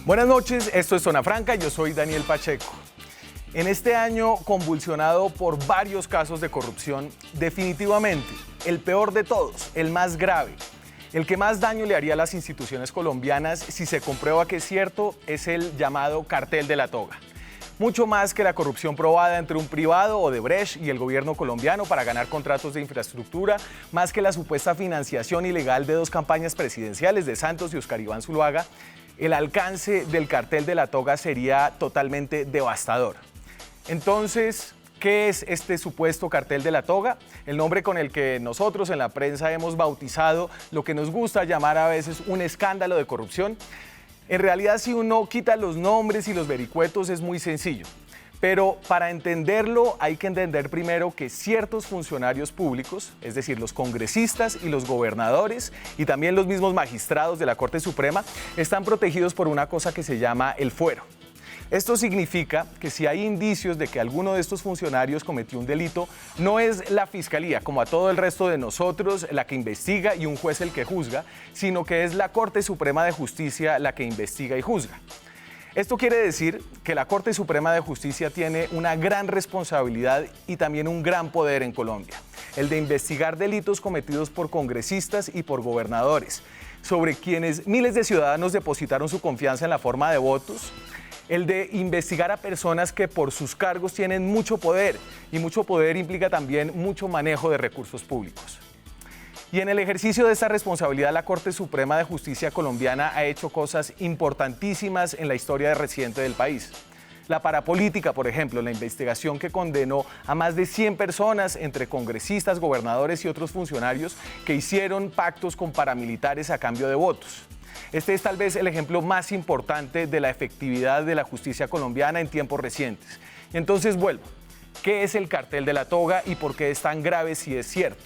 Buenas noches, esto es Zona Franca, yo soy Daniel Pacheco. En este año convulsionado por varios casos de corrupción, definitivamente el peor de todos, el más grave, el que más daño le haría a las instituciones colombianas si se comprueba que es cierto, es el llamado cartel de la toga. Mucho más que la corrupción probada entre un privado, Odebrecht, y el gobierno colombiano para ganar contratos de infraestructura, más que la supuesta financiación ilegal de dos campañas presidenciales de Santos y Óscar Iván Zuluaga, el alcance del cartel de la toga sería totalmente devastador. Entonces, ¿qué es este supuesto cartel de la toga? El nombre con el que nosotros en la prensa hemos bautizado lo que nos gusta llamar a veces un escándalo de corrupción. En realidad, si uno quita los nombres y los vericuetos, es muy sencillo. Pero para entenderlo hay que entender primero que ciertos funcionarios públicos, es decir, los congresistas y los gobernadores y también los mismos magistrados de la Corte Suprema, están protegidos por una cosa que se llama el fuero. Esto significa que si hay indicios de que alguno de estos funcionarios cometió un delito, no es la Fiscalía, como a todo el resto de nosotros, la que investiga y un juez el que juzga, sino que es la Corte Suprema de Justicia la que investiga y juzga. Esto quiere decir que la Corte Suprema de Justicia tiene una gran responsabilidad y también un gran poder en Colombia, el de investigar delitos cometidos por congresistas y por gobernadores, sobre quienes miles de ciudadanos depositaron su confianza en la forma de votos, el de investigar a personas que por sus cargos tienen mucho poder, y mucho poder implica también mucho manejo de recursos públicos. Y en el ejercicio de esta responsabilidad, la Corte Suprema de Justicia colombiana ha hecho cosas importantísimas en la historia reciente del país. La parapolítica, por ejemplo, la investigación que condenó a más de 100 personas, entre congresistas, gobernadores y otros funcionarios, que hicieron pactos con paramilitares a cambio de votos. Este es tal vez el ejemplo más importante de la efectividad de la justicia colombiana en tiempos recientes. Y entonces vuelvo. ¿Qué es el cartel de la toga y por qué es tan grave si es cierto?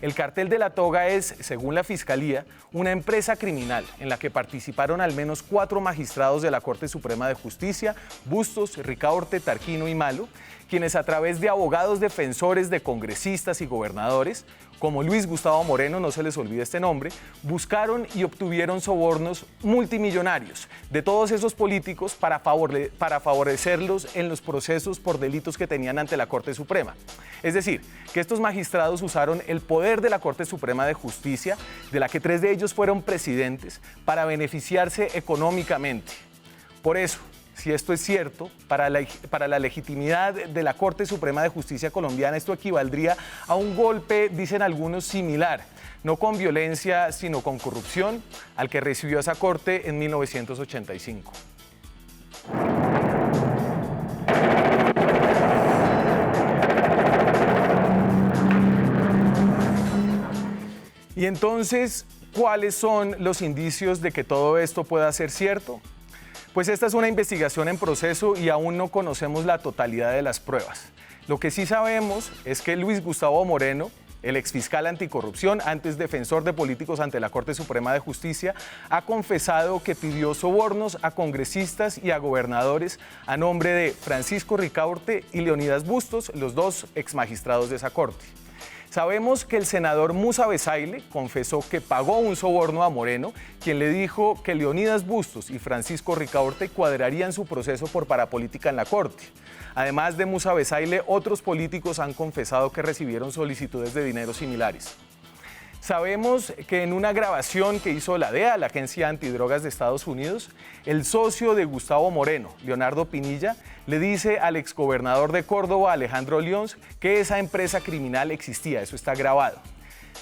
El cartel de la toga es, según la Fiscalía, una empresa criminal en la que participaron al menos 4 magistrados de la Corte Suprema de Justicia, Bustos, Ricaurte, Tarquino y Malo, quienes a través de abogados defensores de congresistas y gobernadores, como Luis Gustavo Moreno, no se les olvide este nombre, buscaron y obtuvieron sobornos multimillonarios de todos esos políticos para favorecerlos en los procesos por delitos que tenían ante la Corte Suprema. Es decir, que estos magistrados usaron el poder de la Corte Suprema de Justicia, de la que 3 de ellos fueron presidentes, para beneficiarse económicamente. Por eso, si esto es cierto, para la legitimidad de la Corte Suprema de Justicia colombiana, esto equivaldría a un golpe, dicen algunos, similar, no con violencia, sino con corrupción, al que recibió esa Corte en 1985. Y entonces, ¿cuáles son los indicios de que todo esto pueda ser cierto? Pues esta es una investigación en proceso y aún no conocemos la totalidad de las pruebas. Lo que sí sabemos es que Luis Gustavo Moreno, el exfiscal anticorrupción, antes defensor de políticos ante la Corte Suprema de Justicia, ha confesado que pidió sobornos a congresistas y a gobernadores a nombre de Francisco Ricaurte y Leonidas Bustos, los 2 exmagistrados de esa corte. Sabemos que el senador Musa Bezaile confesó que pagó un soborno a Moreno, quien le dijo que Leonidas Bustos y Francisco Ricaurte cuadrarían su proceso por parapolítica en la Corte. Además de Musa Bezaile, otros políticos han confesado que recibieron solicitudes de dinero similares. Sabemos que en una grabación que hizo la DEA, la Agencia Antidrogas de Estados Unidos, el socio de Gustavo Moreno, Leonardo Pinilla, le dice al exgobernador de Córdoba, Alejandro Lyons, que esa empresa criminal existía, eso está grabado.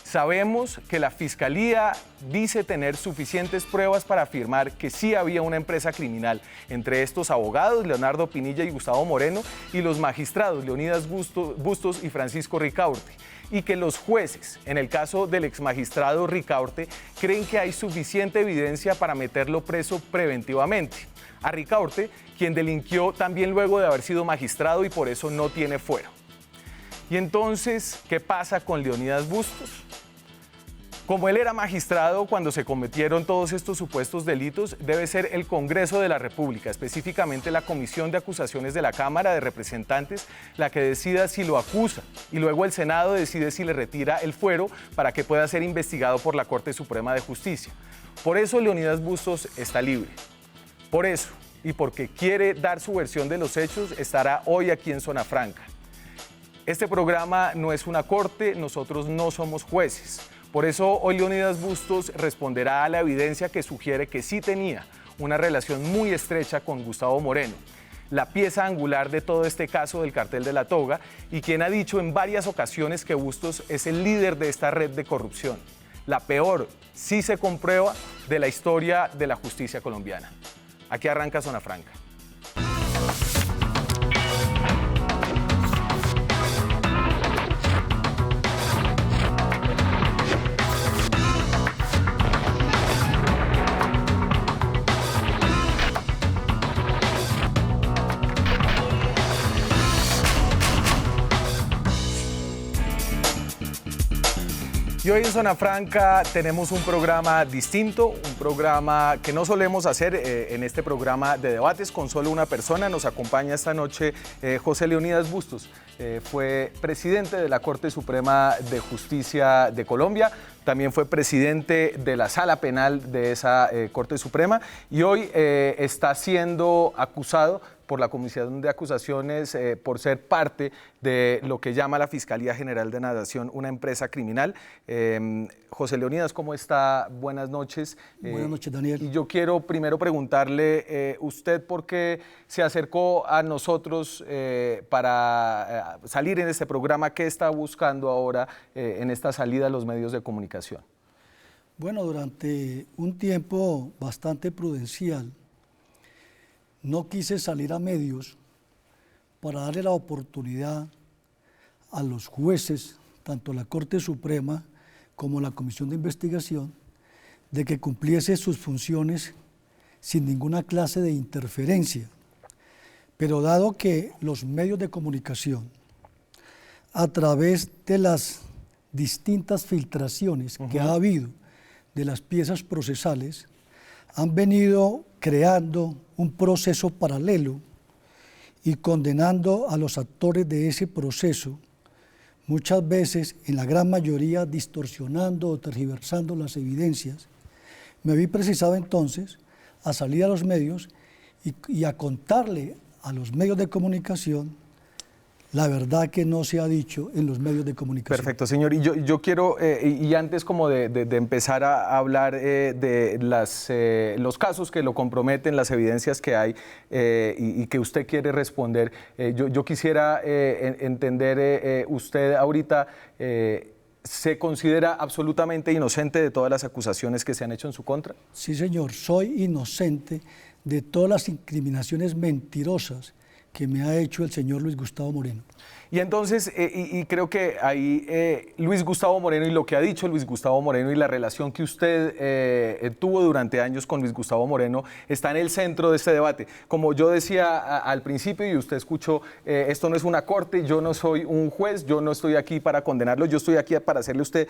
Sabemos que la Fiscalía dice tener suficientes pruebas para afirmar que sí había una empresa criminal entre estos abogados, Leonardo Pinilla y Gustavo Moreno, y los magistrados Leonidas Bustos y Francisco Ricaurte, y que los jueces, en el caso del exmagistrado Ricaurte, creen que hay suficiente evidencia para meterlo preso preventivamente. A Ricaurte, quien delinquió también luego de haber sido magistrado y por eso no tiene fuero. Y entonces, ¿qué pasa con Leonidas Bustos? Como él era magistrado cuando se cometieron todos estos supuestos delitos, debe ser el Congreso de la República, específicamente la Comisión de Acusaciones de la Cámara de Representantes, la que decida si lo acusa y luego el Senado decide si le retira el fuero para que pueda ser investigado por la Corte Suprema de Justicia. Por eso Leonidas Bustos está libre. Por eso, y porque quiere dar su versión de los hechos, estará hoy aquí en Zona Franca. Este programa no es una corte, nosotros no somos jueces. Por eso hoy Leonidas Bustos responderá a la evidencia que sugiere que sí tenía una relación muy estrecha con Gustavo Moreno, la pieza angular de todo este caso del cartel de la toga y quien ha dicho en varias ocasiones que Bustos es el líder de esta red de corrupción. La peor, sí se comprueba, de la historia de la justicia colombiana. Aquí arranca Zona Franca. Y hoy en Zona Franca tenemos un programa distinto, un programa que no solemos hacer en este programa de debates con solo una persona. Nos acompaña esta noche José Leonidas Bustos. Fue presidente de la Corte Suprema de Justicia de Colombia, también fue presidente de la Sala Penal de esa Corte Suprema y hoy está siendo acusado por la Comisión de Acusaciones por ser parte de lo que llama la Fiscalía General de la Nación una empresa criminal. José Leonidas, ¿cómo está? Buenas noches. Buenas noches, Daniel. Y yo quiero primero preguntarle, ¿usted por qué se acercó a nosotros para salir en este programa? ¿Qué está buscando ahora en esta salida a los medios de comunicación? Bueno, durante un tiempo bastante prudencial, no quise salir a medios para darle la oportunidad a los jueces, tanto la Corte Suprema como la Comisión de Investigación, de que cumpliese sus funciones sin ninguna clase de interferencia. Pero dado que los medios de comunicación, a través de las distintas filtraciones que ha habido de las piezas procesales, han venido creando un proceso paralelo y condenando a los actores de ese proceso, muchas veces, en la gran mayoría, distorsionando o tergiversando las evidencias. Me vi precisado entonces a salir a los medios y a contarle a los medios de comunicación la verdad que no se ha dicho en los medios de comunicación. Perfecto, señor. Y yo quiero, y antes como de empezar a hablar de los casos que lo comprometen, las evidencias que hay y que usted quiere responder, yo quisiera entender, usted ahorita ¿se considera absolutamente inocente de todas las acusaciones que se han hecho en su contra? Sí, señor. Soy inocente de todas las incriminaciones mentirosas que me ha hecho el señor Luis Gustavo Moreno. Y entonces, y creo que ahí Luis Gustavo Moreno y lo que ha dicho Luis Gustavo Moreno y la relación que usted tuvo durante años con Luis Gustavo Moreno está en el centro de este debate. Como yo decía al principio y usted escuchó, esto no es una corte, yo no soy un juez, yo no estoy aquí para condenarlo, yo estoy aquí para hacerle a usted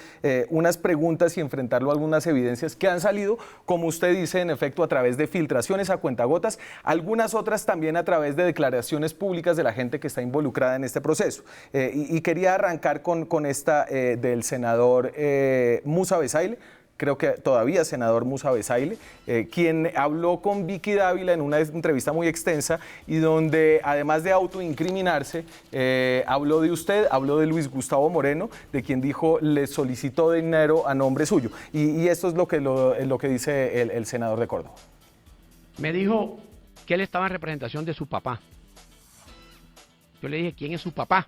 unas preguntas y enfrentarlo a algunas evidencias que han salido, como usted dice, en efecto, a través de filtraciones a cuentagotas, algunas otras también a través de declaraciones públicas de la gente que está involucrada en este proceso. Y quería arrancar con esta del senador Musa Besaile, creo que todavía senador Musa Besaile, quien habló con Vicky Dávila en una entrevista muy extensa y donde además de autoincriminarse, habló de usted, habló de Luis Gustavo Moreno, de quien dijo le solicitó dinero a nombre suyo. Y esto es lo que dice el senador de Córdoba. Me dijo que él estaba en representación de su papá. Yo le dije, ¿quién es su papá?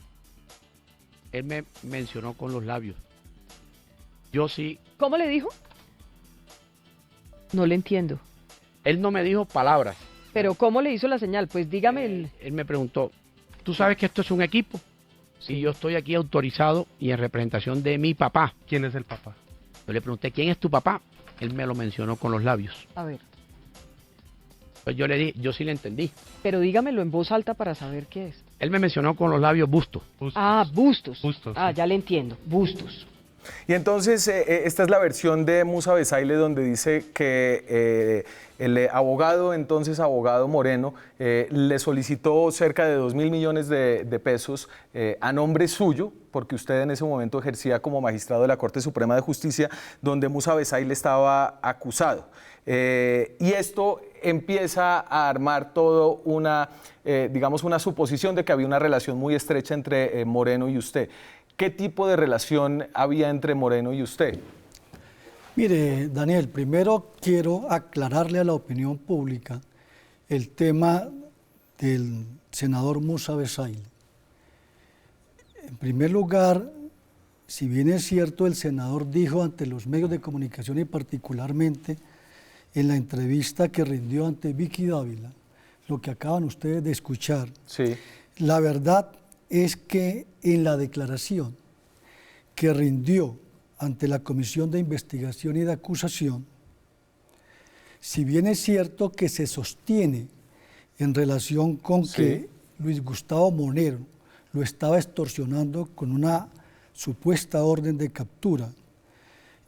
Él me mencionó con los labios. Yo sí. ¿Cómo le dijo? No le entiendo. Él no me dijo palabras. ¿Pero cómo le hizo la señal? Pues dígame. Él me preguntó, ¿tú sabes que esto es un equipo? Sí, yo estoy aquí autorizado y en representación de mi papá. ¿Quién es el papá? Yo le pregunté, ¿quién es tu papá? Él me lo mencionó con los labios. A ver. Pues yo le dije, yo sí le entendí. Pero dígamelo en voz alta para saber qué es. Él me mencionó con los labios Bustos. Ah, Bustos. Bustos, Ah, sí. ya le entiendo. Bustos. Y entonces esta es la versión de Musa Besaile donde dice que el abogado Moreno, le solicitó cerca de 2.000 millones de pesos a nombre suyo, porque usted en ese momento ejercía como magistrado de la Corte Suprema de Justicia, donde Musa Besaile estaba acusado. Y esto empieza a armar todo una, digamos, una suposición de que había una relación muy estrecha entre Moreno y usted. ¿Qué tipo de relación había entre Moreno y usted? Mire, Daniel, primero quiero aclararle a la opinión pública el tema del senador Musa Besaile. En primer lugar, si bien es cierto, el senador dijo ante los medios de comunicación y particularmente en la entrevista que rindió ante Vicky Dávila, lo que acaban ustedes de escuchar, Sí. la verdad es que en la declaración que rindió ante la Comisión de Investigación y de Acusación, si bien es cierto que se sostiene en relación con que Luis Gustavo Moreno lo estaba extorsionando con una supuesta orden de captura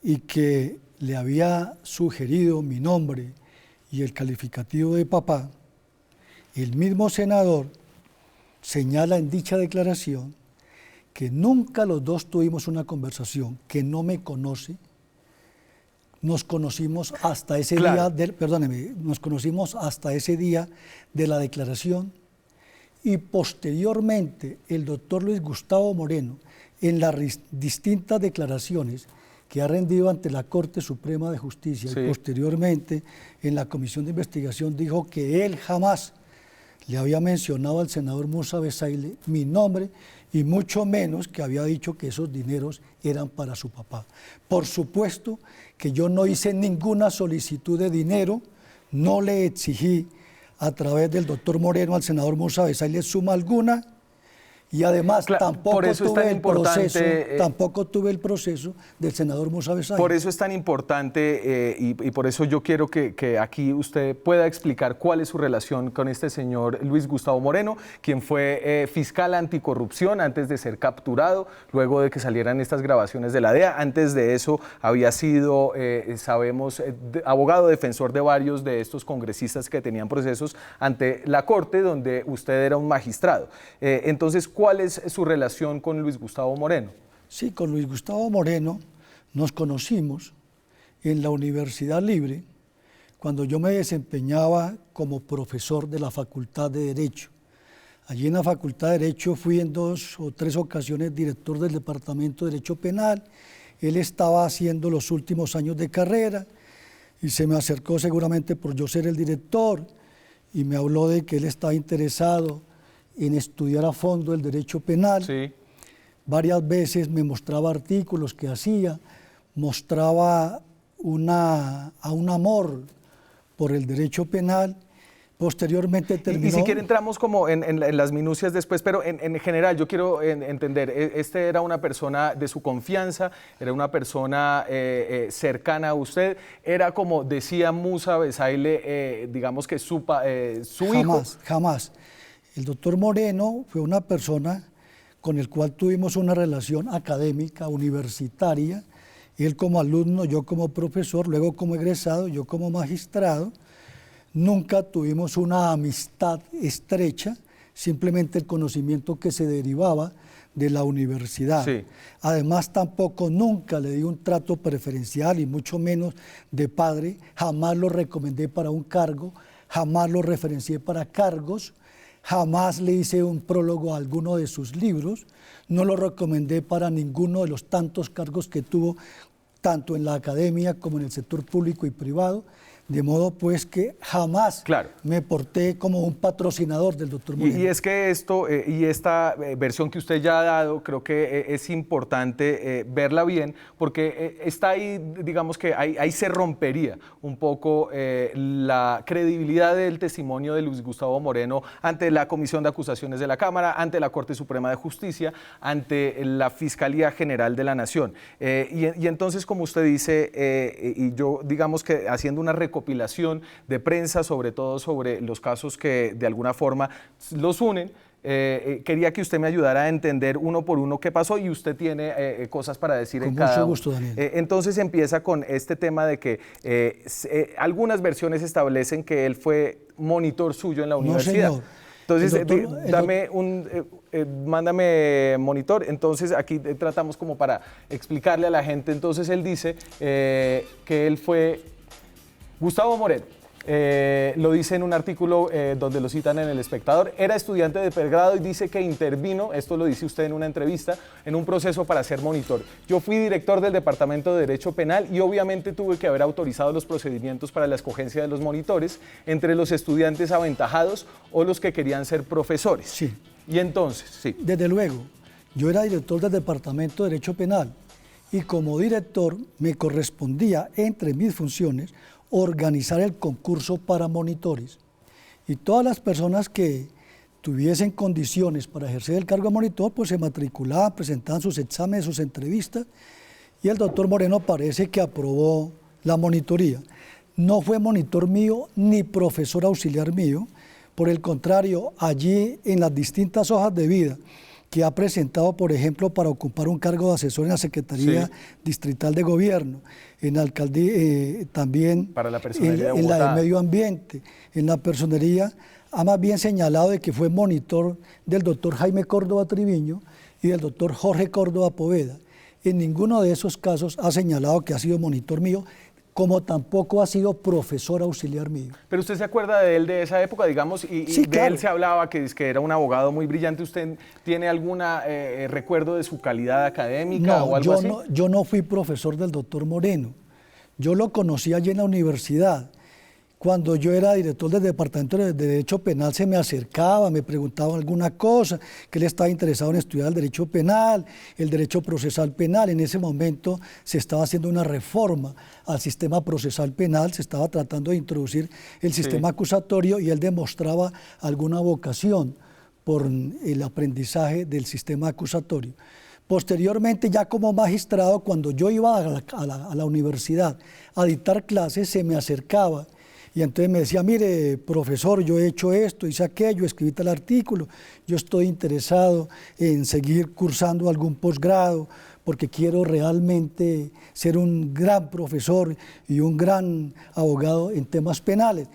y que le había sugerido mi nombre y el calificativo de papá, el mismo senador señala en dicha declaración que nunca los dos tuvimos una conversación, que no me conoce. Nos conocimos hasta ese día, nos conocimos hasta ese día de la declaración y posteriormente el doctor Luis Gustavo Moreno, en las distintas declaraciones que ha rendido ante la Corte Suprema de Justicia y posteriormente en la Comisión de Investigación, dijo que él jamás le había mencionado al senador Musa Besaile mi nombre y mucho menos que había dicho que esos dineros eran para su papá. Por supuesto que yo no hice ninguna solicitud de dinero, no le exigí a través del doctor Moreno al senador Musa Besaile suma alguna y además tampoco tuve el proceso del senador Musa Besaile. Por eso es tan importante y por eso yo quiero que aquí usted pueda explicar cuál es su relación con este señor Luis Gustavo Moreno, quien fue fiscal anticorrupción antes de ser capturado, luego de que salieran estas grabaciones de la DEA. Antes de eso había sido, sabemos, abogado defensor de varios de estos congresistas que tenían procesos ante la Corte, donde usted era un magistrado. Entonces, ¿cuál es su relación con Luis Gustavo Moreno? Sí, con Luis Gustavo Moreno nos conocimos en la Universidad Libre cuando yo me desempeñaba como profesor de la Facultad de Derecho. Allí en la Facultad de Derecho fui en 2 o 3 ocasiones director del Departamento de Derecho Penal. Él estaba haciendo los últimos años de carrera y se me acercó seguramente por yo ser el director y me habló de que él estaba interesado en estudiar a fondo el derecho penal. Sí. Varias veces me mostraba artículos que hacía, mostraba un amor por el derecho penal. Posteriormente terminó... Y si quiere entramos como en las minucias después, pero en general yo quiero entender, ¿este era una persona de su confianza? ¿Era una persona cercana a usted? ¿Era como decía Musa Besaile, digamos que su hijo? Jamás. El doctor Moreno fue una persona con el cual tuvimos una relación académica, universitaria, él como alumno, yo como profesor, luego como egresado, yo como magistrado. Nunca tuvimos una amistad estrecha, simplemente el conocimiento que se derivaba de la universidad. Sí. Además, tampoco nunca le di un trato preferencial y mucho menos de padre, jamás lo recomendé para un cargo, jamás lo referencié para cargos, jamás le hice un prólogo a alguno de sus libros, no lo recomendé para ninguno de los tantos cargos que tuvo, tanto en la academia como en el sector público y privado, de modo pues que jamás me porté como un patrocinador del doctor Moreno. Y es que esto y esta versión que usted ya ha dado, creo que es importante verla bien, porque está ahí, digamos que ahí se rompería un poco la credibilidad del testimonio de Luis Gustavo Moreno ante la Comisión de Acusaciones de la Cámara, ante la Corte Suprema de Justicia, ante la Fiscalía General de la Nación. Y entonces, como usted dice, y yo digamos que haciendo una recopilación de prensa, sobre todo sobre los casos que de alguna forma los unen, quería que usted me ayudara a entender uno por uno qué pasó y usted tiene cosas para decir en cada uno. Con mucho gusto, Daniel. Entonces empieza con este tema de que algunas versiones establecen que él fue monitor suyo en la universidad. No, señor. Entonces, mándame monitor. Entonces, aquí tratamos como para explicarle a la gente. Entonces, él dice que él fue Gustavo Moreno. lo dice en un artículo donde lo citan en El Espectador. Era estudiante de pregrado y dice que intervino, esto lo dice usted en una entrevista, en un proceso para ser monitor. Yo fui director del Departamento de Derecho Penal y obviamente tuve que haber autorizado los procedimientos para la escogencia de los monitores entre los estudiantes aventajados o los que querían ser profesores. Sí. Y entonces, sí. Desde luego, yo era director del Departamento de Derecho Penal y como director me correspondía, entre mis funciones, organizar el concurso para monitores. Y todas las personas que tuviesen condiciones para ejercer el cargo de monitor, pues se matriculaban, presentaban sus exámenes, sus entrevistas, y el doctor Moreno parece que aprobó la monitoría. No fue monitor mío ni profesor auxiliar mío, por el contrario, allí en las distintas hojas de vida que ha presentado, por ejemplo, para ocupar un cargo de asesor en la Secretaría Distrital de Gobierno, en la alcaldía, también para la personería en la de Medio Ambiente, en la personería, ha más bien señalado de que fue monitor del doctor Jaime Córdoba Triviño y del doctor Jorge Córdoba Poveda. En ninguno de esos casos ha señalado que ha sido monitor mío, como tampoco ha sido profesor auxiliar mío. Pero usted se acuerda de él de esa época, digamos, y sí, de claro. Él se hablaba que era un abogado muy brillante. ¿Usted tiene algún recuerdo de su calidad académica o algo así? Yo no fui profesor del doctor Moreno. Yo lo conocí allí en la universidad. Cuando yo era director del Departamento de Derecho Penal se me acercaba, me preguntaba alguna cosa, que él estaba interesado en estudiar el derecho penal, el derecho procesal penal. En ese momento se estaba haciendo una reforma al sistema procesal penal, se estaba tratando de introducir el sistema acusatorio y él demostraba alguna vocación por el aprendizaje del sistema acusatorio. Posteriormente, ya como magistrado, cuando yo iba a la universidad a dictar clases, se me acercaba y entonces me decía, mire, profesor, yo he hecho esto, hice aquello, escribí tal artículo, yo estoy interesado en seguir cursando algún posgrado porque quiero realmente ser un gran profesor y un gran abogado en temas penales.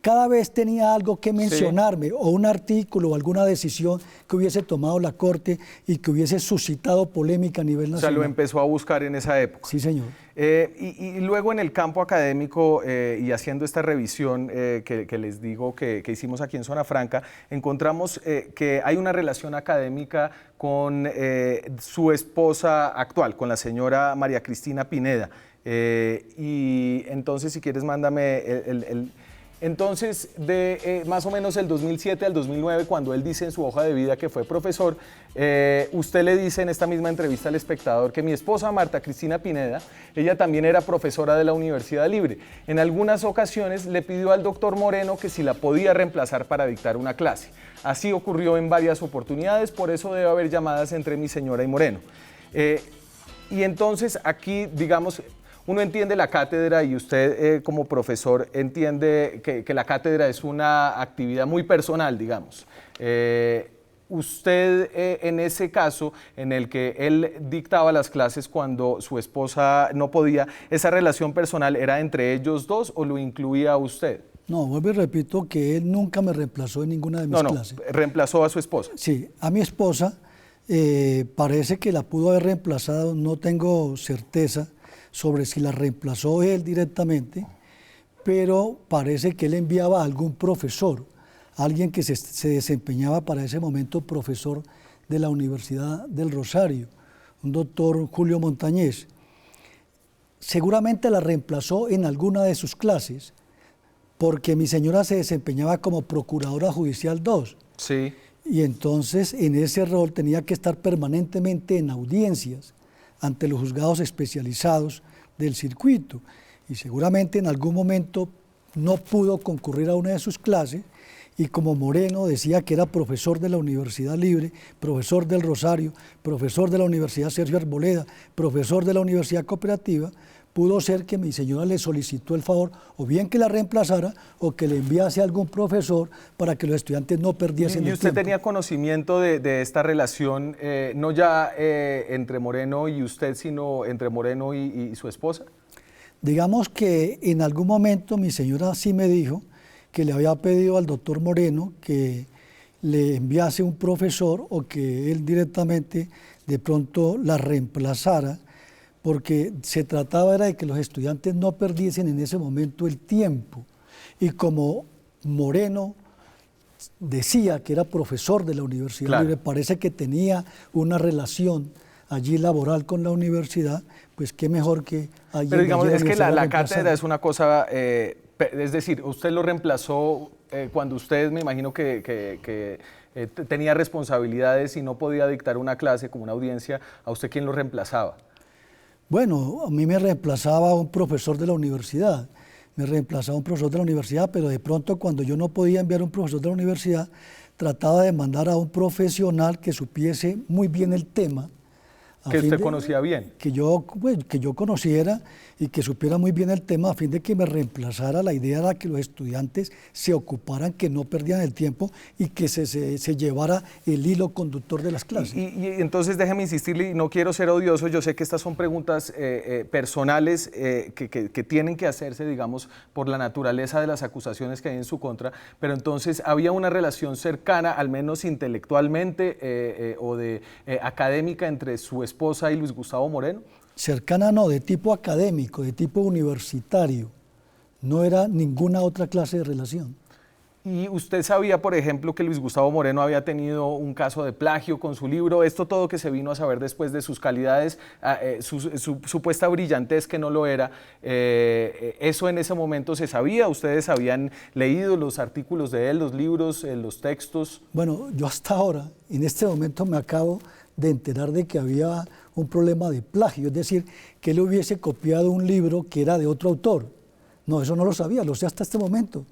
Cada vez tenía algo que mencionarme, o un artículo o alguna decisión que hubiese tomado la Corte y que hubiese suscitado polémica a nivel nacional. O sea, lo empezó a buscar en esa época. Sí, señor. Y luego en el campo académico y haciendo esta revisión que les digo que hicimos aquí en Zona Franca, encontramos que hay una relación académica con su esposa actual, con la señora María Cristina Pineda. Y entonces, si quieres, mándame Entonces, de más o menos el 2007 al 2009, cuando él dice en su hoja de vida que fue profesor, usted le dice en esta misma entrevista al Espectador que mi esposa Marta Cristina Pineda, ella también era profesora de la Universidad Libre. En algunas ocasiones le pidió al doctor Moreno que si la podía reemplazar para dictar una clase. Así ocurrió en varias oportunidades, por eso debe haber llamadas entre mi señora y Moreno. Y entonces aquí, digamos, uno entiende la cátedra y usted como profesor entiende que la cátedra es una actividad muy personal, digamos. Usted en ese caso en el que él dictaba las clases cuando su esposa no podía, ¿esa relación personal era entre ellos dos o lo incluía usted? No, vuelvo y repito que él nunca me reemplazó en ninguna de mis clases. Reemplazó a su esposa. Sí, a mi esposa parece que la pudo haber reemplazado, no tengo certeza sobre si la reemplazó él directamente, pero parece que él enviaba a algún profesor, alguien que se desempeñaba para ese momento profesor de la Universidad del Rosario, un doctor Julio Montañez. Seguramente la reemplazó en alguna de sus clases, porque mi señora se desempeñaba como Procuradora Judicial 2. Sí. Y entonces en ese rol tenía que estar permanentemente en audiencias ante los juzgados especializados del circuito. Y seguramente en algún momento no pudo concurrir a una de sus clases y como Moreno decía que era profesor de la Universidad Libre, profesor del Rosario, profesor de la Universidad Sergio Arboleda, profesor de la Universidad Cooperativa, pudo ser que mi señora le solicitó el favor o bien que la reemplazara o que le enviase a algún profesor para que los estudiantes no perdiesen el tiempo. ¿Y usted tenía conocimiento de esta relación, no ya entre Moreno y usted, sino entre Moreno y su esposa? Digamos que en algún momento mi señora sí me dijo que le había pedido al doctor Moreno que le enviase un profesor o que él directamente de pronto la reemplazara, porque se trataba era de que los estudiantes no perdiesen en ese momento el tiempo y como Moreno decía que era profesor de la Universidad Claro. Libre, parece que tenía una relación allí laboral con la universidad, pues qué mejor que alguien Pero digamos, de allí es que universidad la reemplazara. cátedra es una cosa, es decir, usted lo reemplazó cuando usted, me imagino que tenía responsabilidades y no podía dictar una clase como una audiencia. ¿A usted quién lo reemplazaba? Bueno, a mí me reemplazaba un profesor de la universidad, pero de pronto cuando yo no podía enviar un profesor de la universidad, trataba de mandar a un profesional que supiese muy bien el tema. Que usted conocía bien. Que yo conociera y que supiera muy bien el tema a fin de que me reemplazara. La idea era que los estudiantes se ocuparan, que no perdieran el tiempo y que se llevara el hilo conductor de las clases. Y entonces déjeme insistirle, y no quiero ser odioso, yo sé que estas son preguntas personales que tienen que hacerse, digamos, por la naturaleza de las acusaciones que hay en su contra, pero entonces había una relación cercana, al menos intelectualmente o de académica, entre su esposa y Luis Gustavo Moreno. Cercana no, de tipo académico, de tipo universitario, no era ninguna otra clase de relación. ¿Y usted sabía, por ejemplo, que Luis Gustavo Moreno había tenido un caso de plagio con su libro? Esto todo que se vino a saber después de sus calidades, su supuesta brillantez que no lo era, ¿eso en ese momento se sabía? ¿Ustedes habían leído los artículos de él, los libros, los textos? Bueno, yo hasta ahora, en este momento me acabo de enterar de que había un problema de plagio, es decir, que él hubiese copiado un libro que era de otro autor. No, eso no lo sabía, lo sé hasta este momento,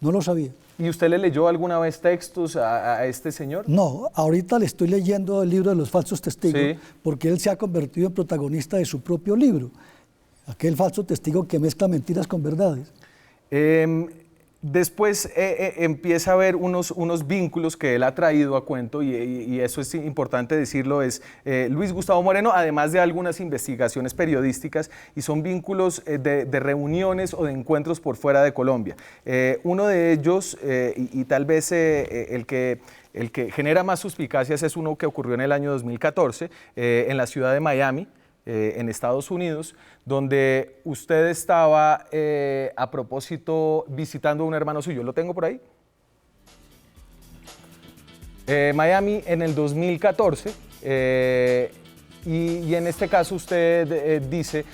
no lo sabía. ¿Y usted le leyó alguna vez textos a este señor? No, ahorita le estoy leyendo el libro de los falsos testigos, Sí. porque él se ha convertido en protagonista de su propio libro, aquel falso testigo que mezcla mentiras con verdades. Después empieza a haber unos vínculos que él ha traído a cuento y eso es importante decirlo, es Luis Gustavo Moreno, además de algunas investigaciones periodísticas, y son vínculos de reuniones o de encuentros por fuera de Colombia. Uno de ellos, y tal vez el que genera más suspicacias, es uno que ocurrió en el año 2014 en la ciudad de Miami, en Estados Unidos, donde usted estaba a propósito visitando a un hermano suyo. ¿Lo tengo por ahí? Miami en el 2014, y en este caso usted dice,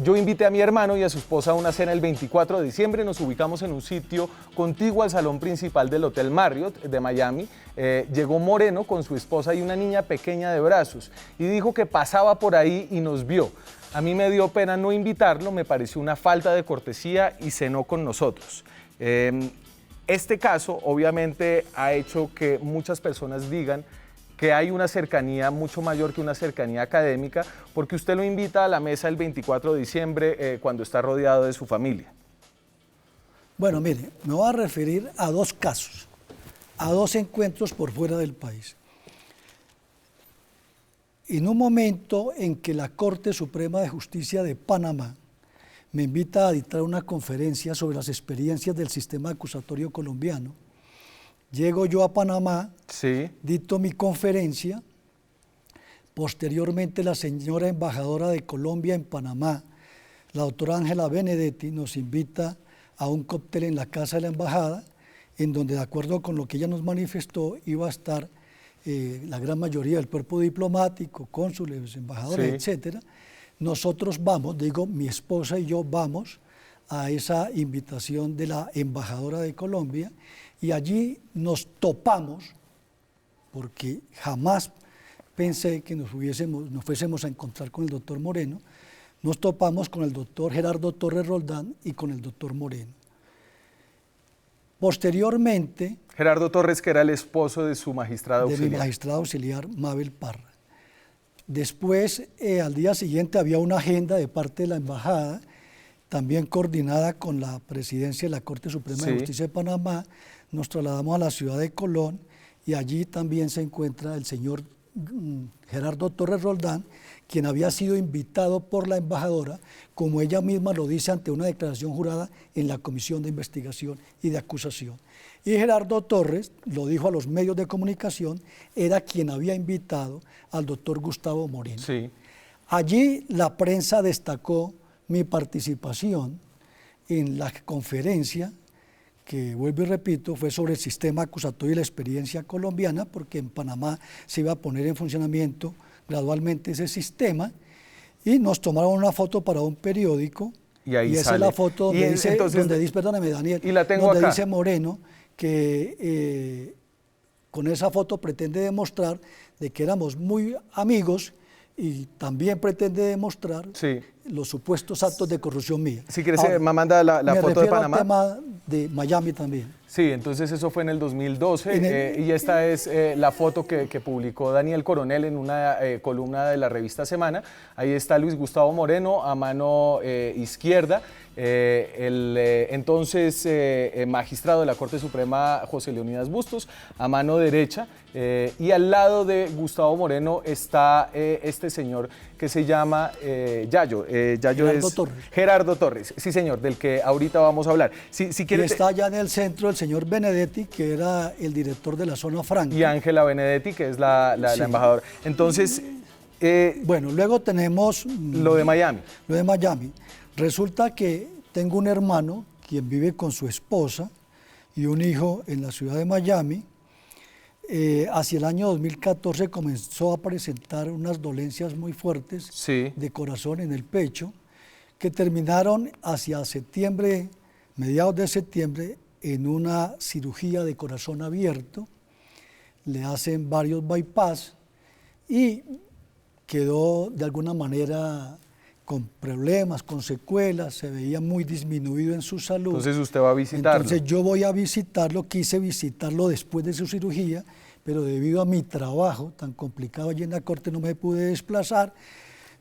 yo invité a mi hermano y a su esposa a una cena el 24 de diciembre, nos ubicamos en un sitio contiguo al salón principal del Hotel Marriott de Miami. Llegó Moreno con su esposa y una niña pequeña de brazos y dijo que pasaba por ahí y nos vio. A mí me dio pena no invitarlo, me pareció una falta de cortesía y cenó con nosotros. Este caso obviamente ha hecho que muchas personas digan que hay una cercanía mucho mayor que una cercanía académica, porque usted lo invita a la mesa el 24 de diciembre cuando está rodeado de su familia. Bueno, mire, me voy a referir a dos casos, a dos encuentros por fuera del país. En un momento en que la Corte Suprema de Justicia de Panamá me invita a dictar una conferencia sobre las experiencias del sistema acusatorio colombiano, llego yo a Panamá, Sí. dicto mi conferencia, posteriormente la señora embajadora de Colombia en Panamá, la doctora Ángela Benedetti, nos invita a un cóctel en la casa de la embajada, en donde de acuerdo con lo que ella nos manifestó, iba a estar la gran mayoría del cuerpo diplomático, cónsules, embajadores, Sí. etcétera. Nosotros vamos, digo, mi esposa y yo vamos a esa invitación de la embajadora de Colombia, y allí nos topamos, porque jamás pensé que nos fuésemos a encontrar con el doctor Moreno, nos topamos con el doctor Gerardo Torres Roldán y con el doctor Moreno. Posteriormente, Gerardo Torres, que era el esposo de su magistrado de mi auxiliar. magistrado auxiliar Mabel Parra. Después, al día siguiente, había una agenda de parte de la embajada, también coordinada con la presidencia de la Corte Suprema de Sí. Justicia de Panamá. Nos trasladamos a la ciudad de Colón y allí también se encuentra el señor Gerardo Torres Roldán, quien había sido invitado por la embajadora, como ella misma lo dice ante una declaración jurada en la Comisión de Investigación y de Acusación. Y Gerardo Torres, lo dijo a los medios de comunicación, era quien había invitado al doctor Gustavo Moreno. Sí. Allí la prensa destacó mi participación en la conferencia que vuelvo y repito, fue sobre el sistema acusatorio y la experiencia colombiana, porque en Panamá se iba a poner en funcionamiento gradualmente ese sistema, y nos tomaron una foto para un periódico, y ahí esa sale. es la foto donde dice, entonces, perdóname Daniel, y la tengo donde acá. dice Moreno que con esa foto pretende demostrar de que éramos muy amigos, y también pretende demostrar Sí. los supuestos actos de corrupción mía. Si quieres, Ahora, me manda la me foto de refiero al Panamá. tema de Miami también. Sí, entonces eso fue en el 2012 y esta es la foto que publicó Daniel Coronel en una columna de la revista Semana. Ahí está Luis Gustavo Moreno a mano izquierda, el entonces magistrado de la Corte Suprema José Leonidas Bustos a mano derecha, y al lado de Gustavo Moreno está este señor que se llama Yayo. Yayo Gerardo es Torres. Gerardo Torres, sí señor, del que ahorita vamos a hablar. Si Y quiere, está allá en el centro el señor Benedetti, que era el director de la zona franca. y Ángela Benedetti, que es la Sí. embajadora. Entonces, Bueno, luego tenemos lo de Miami. lo de Miami. Resulta que tengo un hermano quien vive con su esposa y un hijo en la ciudad de Miami. Hacia el año 2014 comenzó a presentar unas dolencias muy fuertes Sí. de corazón en el pecho, que terminaron hacia septiembre, mediados de septiembre, en una cirugía de corazón abierto. Le hacen varios bypass y quedó de alguna manera con problemas, con secuelas, se veía muy disminuido en su salud. Entonces usted va a visitarlo. Entonces yo voy a visitarlo, quise visitarlo después de su cirugía, pero debido a mi trabajo tan complicado allí en la corte no me pude desplazar.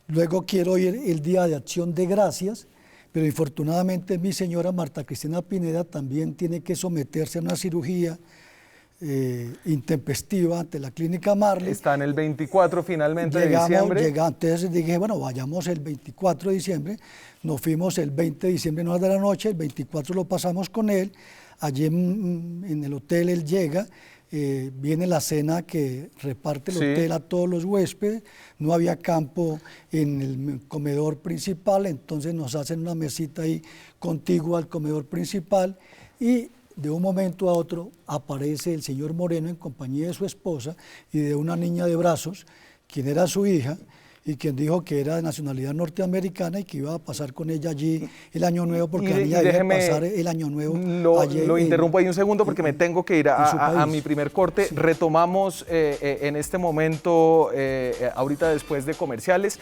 Luego quiero ir el día de Acción de Gracias, pero infortunadamente mi señora Marta Cristina Pineda también tiene que someterse a una cirugía intempestiva ante la clínica Marley. Está en el 24 finalmente de diciembre. Entonces dije, bueno, vayamos el 24 de diciembre, nos fuimos el 20 de diciembre, 9 de la noche, el 24 lo pasamos con él, allí en el hotel él llega, viene la cena que reparte el Sí. hotel a todos los huéspedes, no había campo en el comedor principal, entonces nos hacen una mesita ahí contigua al comedor principal, y de un momento a otro aparece el señor Moreno en compañía de su esposa y de una niña de brazos, quien era su hija, y quien dijo que era de nacionalidad norteamericana y que iba a pasar con ella allí el año nuevo, porque la niña debe pasar el año nuevo allí. Lo interrumpo ahí un segundo porque me tengo que ir en su a país. mi primer corte. Sí. Retomamos en este momento, ahorita después de comerciales,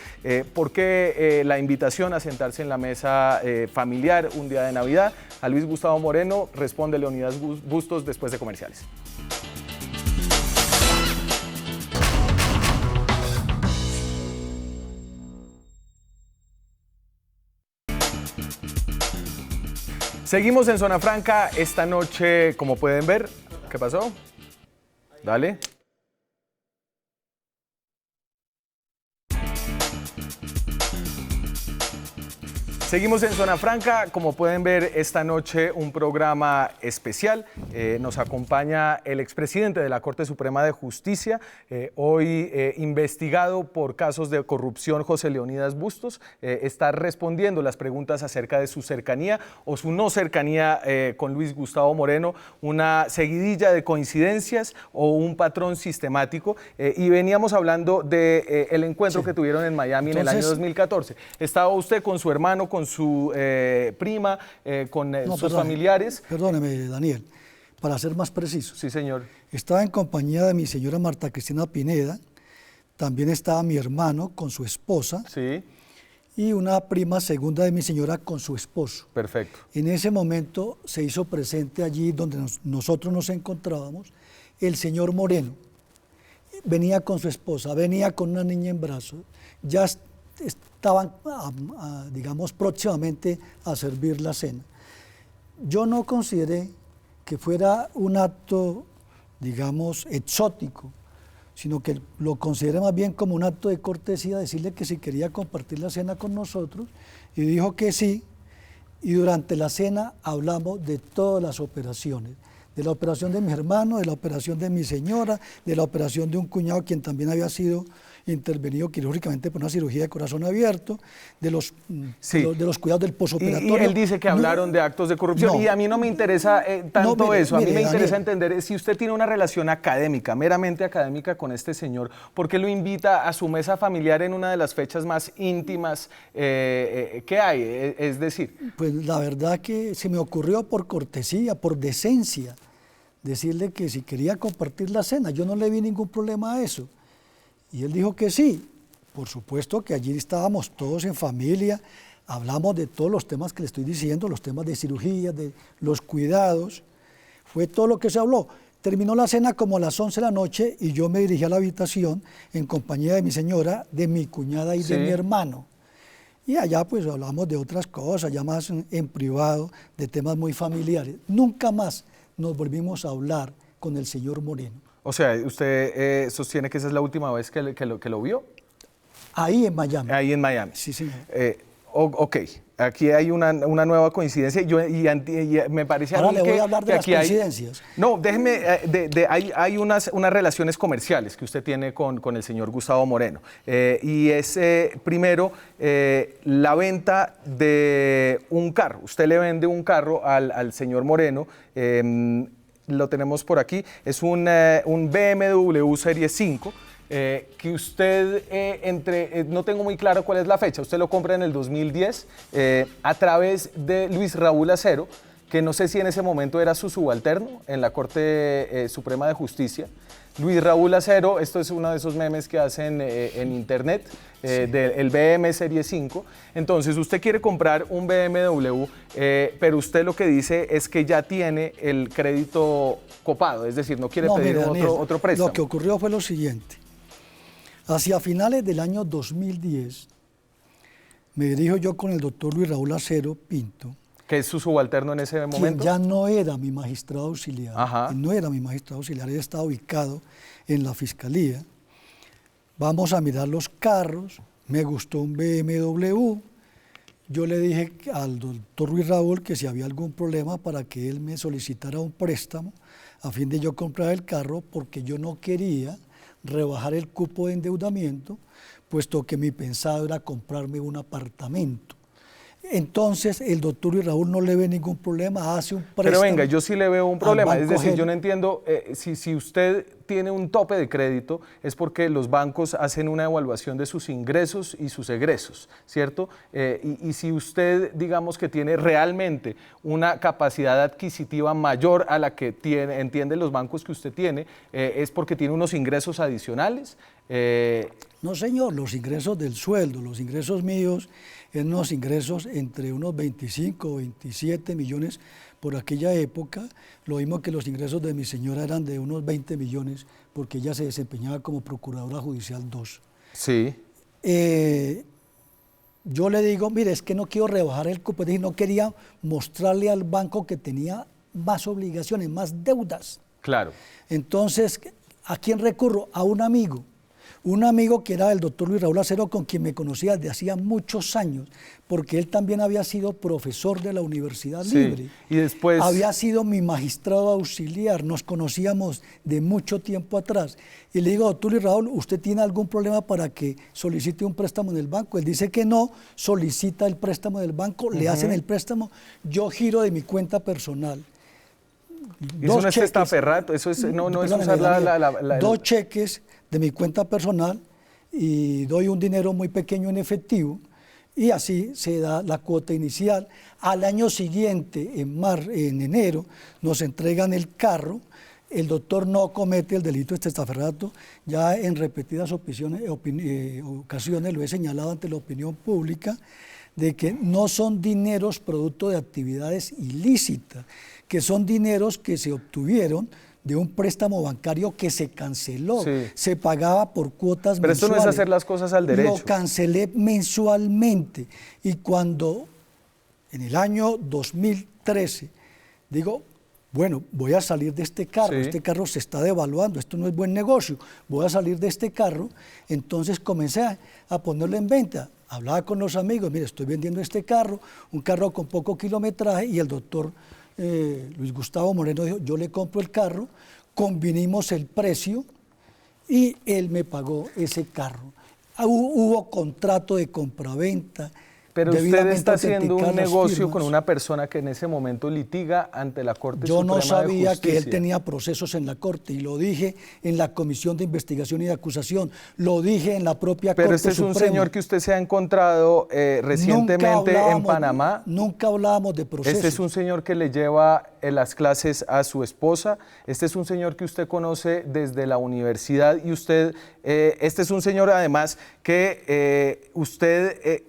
porque la invitación a sentarse en la mesa familiar un día de Navidad. A Luis Gustavo Moreno responde Leonidas Bustos después de comerciales. Seguimos en Zona Franca esta noche, como pueden ver. ¿Qué pasó? Dale. Seguimos en Zona Franca, como pueden ver esta noche un programa especial. Nos acompaña el expresidente de la Corte Suprema de Justicia, hoy investigado por casos de corrupción, José Leonidas Bustos. Está respondiendo las preguntas acerca de su cercanía o su no cercanía con Luis Gustavo Moreno, una seguidilla de coincidencias o un patrón sistemático. Y veníamos hablando del encuentro que tuvieron en Miami en el año 2014. Estaba usted con su hermano, con su prima, con sus familiares. Perdóneme, Daniel, para ser más preciso. Sí, señor. Estaba en compañía de mi señora Marta Cristina Pineda, también estaba mi hermano con su esposa Sí, y una prima segunda de mi señora con su esposo. perfecto. En ese momento se hizo presente allí donde nosotros nos encontrábamos el señor Moreno. Venía con su esposa, venía con una niña en brazos, ya estaban, digamos, próximamente a servir la cena. Yo no consideré que fuera un acto, digamos, exótico, sino que lo consideré más bien como un acto de cortesía, decirle que si quería compartir la cena con nosotros, y dijo que sí, y durante la cena hablamos de todas las operaciones, de la operación de mi hermano, de la operación de mi señora, de la operación de un cuñado quien también había sido intervenido quirúrgicamente por una cirugía de corazón abierto, de los cuidados del posoperatorio. Y él dice que hablaron de actos de corrupción, y a mí no me interesa tanto mire, eso, a mí me interesa Daniel, entender si usted tiene una relación académica, meramente académica con este señor, ¿por qué lo invita a su mesa familiar en una de las fechas más íntimas que hay? Es decir... Pues la verdad que se me ocurrió por cortesía, por decencia, decirle que si quería compartir la cena, yo no le vi ningún problema a eso. Y él dijo que sí. Por supuesto que allí estábamos todos en familia, hablamos de todos los temas que le estoy diciendo, los temas de cirugía, de los cuidados, fue todo lo que se habló. Terminó la cena como a las 11 de la noche y yo me dirigí a la habitación en compañía de mi señora, de mi cuñada y de mi hermano. Y allá pues hablamos de otras cosas, ya más en privado, de temas muy familiares. Nunca más nos volvimos a hablar con el señor Moreno. O sea, ¿usted sostiene que esa es la última vez que lo vio? Ahí en Miami. Ahí en Miami. Sí, señor. Ok, aquí hay una nueva coincidencia y me parece Ahora a mí le voy que, a hablar de que las aquí coincidencias. No, déjeme, hay unas relaciones comerciales que usted tiene con el señor Gustavo Moreno. Y es, primero, la venta de un carro. Usted le vende un carro al señor Moreno. Lo tenemos por aquí, es un BMW Serie 5 que usted, no tengo muy claro cuál es la fecha, usted lo compra en el 2010 a través de Luis Raúl Acero, que no sé si en ese momento era su subalterno en la Corte Suprema de Justicia. Luis Raúl Acero, esto es uno de esos memes que hacen en internet, del BM Serie 5. Entonces, usted quiere comprar un BMW, pero usted lo que dice es que ya tiene el crédito copado, es decir, no quiere pedir mire, Daniel, otro préstamo. Lo que ocurrió fue lo siguiente. Hacia finales del año 2010, me dirijo yo con el doctor Luis Raúl Acero Pinto, que es su subalterno en ese quien momento. ya no era mi magistrado auxiliar. Ajá. Él no era mi magistrado auxiliar, él estaba ubicado en la fiscalía. Vamos a mirar los carros, me gustó un BMW. Yo le dije al doctor Luis Raúl que si había algún problema para que él me solicitara un préstamo a fin de yo comprar el carro, porque yo no quería rebajar el cupo de endeudamiento, puesto que mi pensado era comprarme un apartamento. Entonces, el doctor Luis Raúl no le ve ningún problema, hace un préstamo. Pero venga, yo sí le veo un problema, es decir, Gel. yo no entiendo, si usted tiene un tope de crédito, es porque los bancos hacen una evaluación de sus ingresos y sus egresos, ¿cierto? Y si usted, digamos que tiene realmente una capacidad adquisitiva mayor a la que entienden los bancos que usted tiene, es porque tiene unos ingresos adicionales. No, señor, los ingresos del sueldo, los ingresos míos, eran unos ingresos entre unos 25 o 27 millones por aquella época, lo mismo que los ingresos de mi señora eran de unos 20 millones, porque ella se desempeñaba como Procuradora Judicial 2. Sí. Yo le digo, mire, es que no quiero rebajar el cupo, es decir, no quería mostrarle al banco que tenía más obligaciones, más deudas. Claro. Entonces, ¿a quién recurro? A un amigo que era el doctor Luis Raúl Acero, con quien me conocía desde hacía muchos años, porque él también había sido profesor de la Universidad Libre. Y después... Había sido mi magistrado auxiliar, nos conocíamos de mucho tiempo atrás. Y le digo, doctor Luis Raúl, ¿usted tiene algún problema para que solicite un préstamo en el banco? Él dice que no, solicita el préstamo del banco, le hacen el préstamo, yo giro de mi cuenta personal. Eso no es testaferrato, eso es, no es usar dos cheques de mi cuenta personal y doy un dinero muy pequeño en efectivo y así se da la cuota inicial. Al año siguiente, en enero, nos entregan el carro. El doctor no comete el delito de testaferrato, ya en repetidas ocasiones lo he señalado ante la opinión pública, de que no son dineros producto de actividades ilícitas, que son dineros que se obtuvieron de un préstamo bancario que se canceló, se pagaba por cuotas mensuales. Pero esto no es hacer las cosas al derecho. Lo cancelé mensualmente y cuando en el año 2013 digo, bueno, voy a salir de este carro, este carro se está devaluando, esto no es buen negocio, voy a salir de este carro, entonces comencé a ponerlo en venta. Hablaba con los amigos, mire, estoy vendiendo este carro, un carro con poco kilometraje, y el doctor Luis Gustavo Moreno dijo, yo le compro el carro, convinimos el precio y él me pagó ese carro. Hubo contrato de compraventa. Pero usted debidamente está haciendo un autenticadas las negocio firmas. con una persona que en ese momento litiga ante la Corte Yo Suprema no de sabía Justicia. que él tenía procesos en la Corte y lo dije en la Comisión de Investigación y de Acusación, lo dije en la propia Pero Corte este es un Suprema. señor que usted se ha encontrado recientemente en Panamá. Nunca hablábamos de procesos. Este es un señor que le lleva las clases a su esposa. Este es un señor que usted conoce desde la universidad y usted, este es un señor además que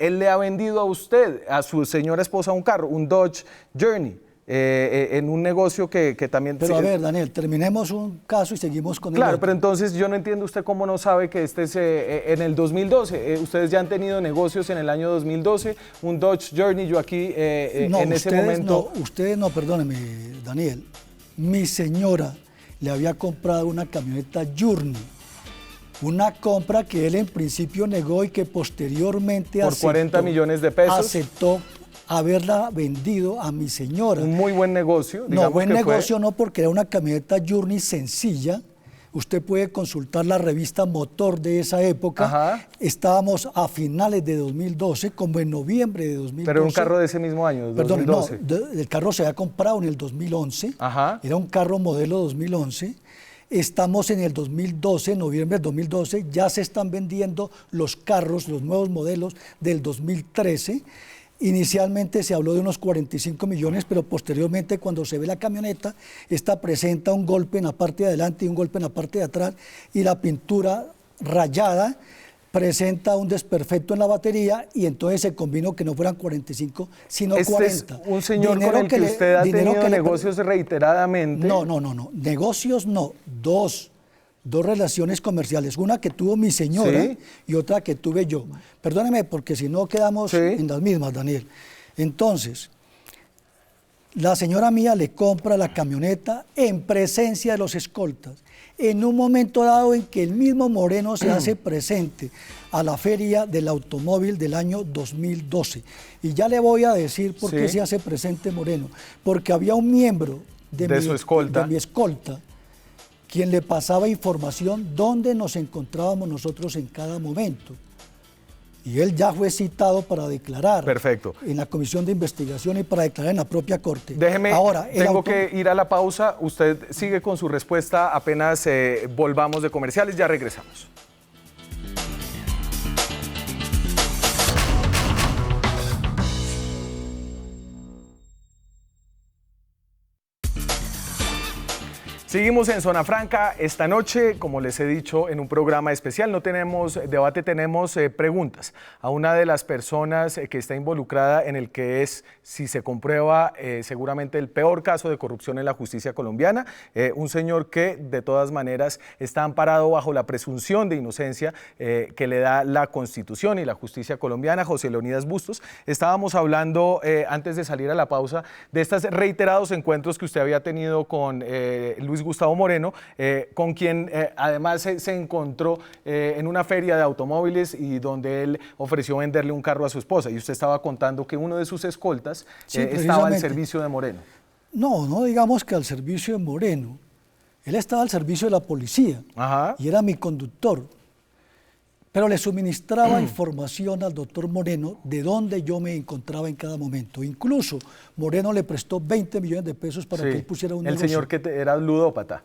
él le ha vendido a usted, a su señora esposa, un carro, un Dodge Journey, en un negocio que también... Pero a ver, Daniel, terminemos un caso y seguimos con el Claro, otro. pero entonces yo no entiendo usted cómo no sabe que este es en el 2012. Ustedes ya han tenido negocios en el año 2012, un Dodge Journey, yo aquí en ese momento... Ustedes no, perdóneme, Daniel. Mi señora le había comprado una camioneta Journey, una compra que él en principio negó y que posteriormente Por aceptó, 40 millones de pesos. aceptó haberla vendido a mi señora. Un muy buen negocio. No, digamos buen que fue. negocio no, porque era una camioneta Journey sencilla. Usted puede consultar la revista Motor de esa época. Ajá. Estábamos a finales de 2012, como en noviembre de 2012. Pero era un carro de ese mismo año, Perdón, 2012. no, el carro se había comprado en el 2011. Ajá. Era un carro modelo 2011. Estamos en el 2012, noviembre del 2012, ya se están vendiendo los carros, los nuevos modelos del 2013. Inicialmente se habló de unos 45 millones, pero posteriormente cuando se ve la camioneta, esta presenta un golpe en la parte de adelante y un golpe en la parte de atrás, y la pintura rayada presenta un desperfecto en la batería, y entonces se combinó que no fueran 45, sino Este 40. es un señor con el que usted ha tenido negocios reiteradamente. No, negocios no, dos relaciones comerciales, una que tuvo mi señora Sí. y otra que tuve yo. Perdóneme, porque si no quedamos Sí. en las mismas, Daniel. Entonces, la señora mía le compra la camioneta en presencia de los escoltas, en un momento dado en que el mismo Moreno se hace presente a la feria del automóvil del año 2012. Y ya le voy a decir por qué Sí. se hace presente Moreno. Porque había un miembro De su escolta. de mi escolta, quien le pasaba información dónde nos encontrábamos nosotros en cada momento. Y él ya fue citado para declarar. Perfecto. En la comisión de investigación y para declarar en la propia corte. Déjeme, Ahora, tengo que ir a la pausa. Usted sigue con su respuesta apenas volvamos de comerciales. Ya regresamos. Seguimos en Zona Franca esta noche, como les he dicho, en un programa especial. No tenemos debate, tenemos preguntas a una de las personas que está involucrada en el que es, si se comprueba, seguramente el peor caso de corrupción en la justicia colombiana. Un señor que, de todas maneras, está amparado bajo la presunción de inocencia que le da la Constitución y la justicia colombiana, José Leonidas Bustos. Estábamos hablando, antes de salir a la pausa, de estos reiterados encuentros que usted había tenido con Luis Gustavo Moreno, con quien además se encontró en una feria de automóviles y donde él ofreció venderle un carro a su esposa. Y usted estaba contando que uno de sus escoltas estaba al servicio de Moreno. No digamos que al servicio de Moreno. Él estaba al servicio de la policía. Ajá. Y era mi conductor. Pero le suministraba información al doctor Moreno de dónde yo me encontraba en cada momento. Incluso Moreno le prestó 20 millones de pesos para que él pusiera un negocio. El señor que era ludópata.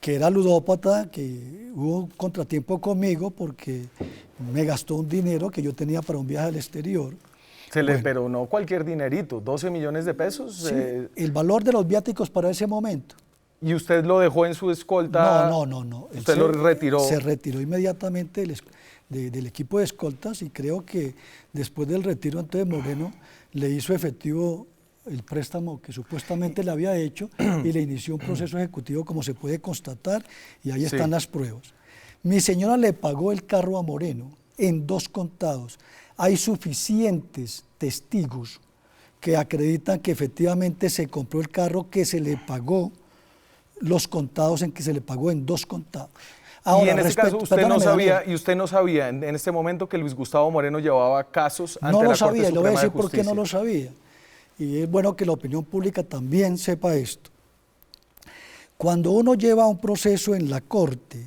Que era ludópata, que hubo un contratiempo conmigo porque me gastó un dinero que yo tenía para un viaje al exterior. Pero no cualquier dinerito, 12 millones de pesos. Sí, el valor de los viáticos para ese momento. ¿Y usted lo dejó en su escolta? No. ¿Usted lo retiró? Se retiró inmediatamente del equipo de escoltas, y creo que después del retiro entonces Moreno le hizo efectivo el préstamo que supuestamente le había hecho y le inició un proceso ejecutivo, como se puede constatar, y ahí están las pruebas. Mi señora le pagó el carro a Moreno en 2 contados. Hay suficientes testigos que acreditan que efectivamente se compró el carro, que se le pagó los contados en que se le pagó en 2 contados. Ahora, y en este caso usted no sabía en este momento que Luis Gustavo Moreno llevaba casos ante la Corte Suprema de Justicia. No lo sabía, le voy a decir por qué no lo sabía. Y es bueno que la opinión pública también sepa esto. Cuando uno lleva un proceso en la Corte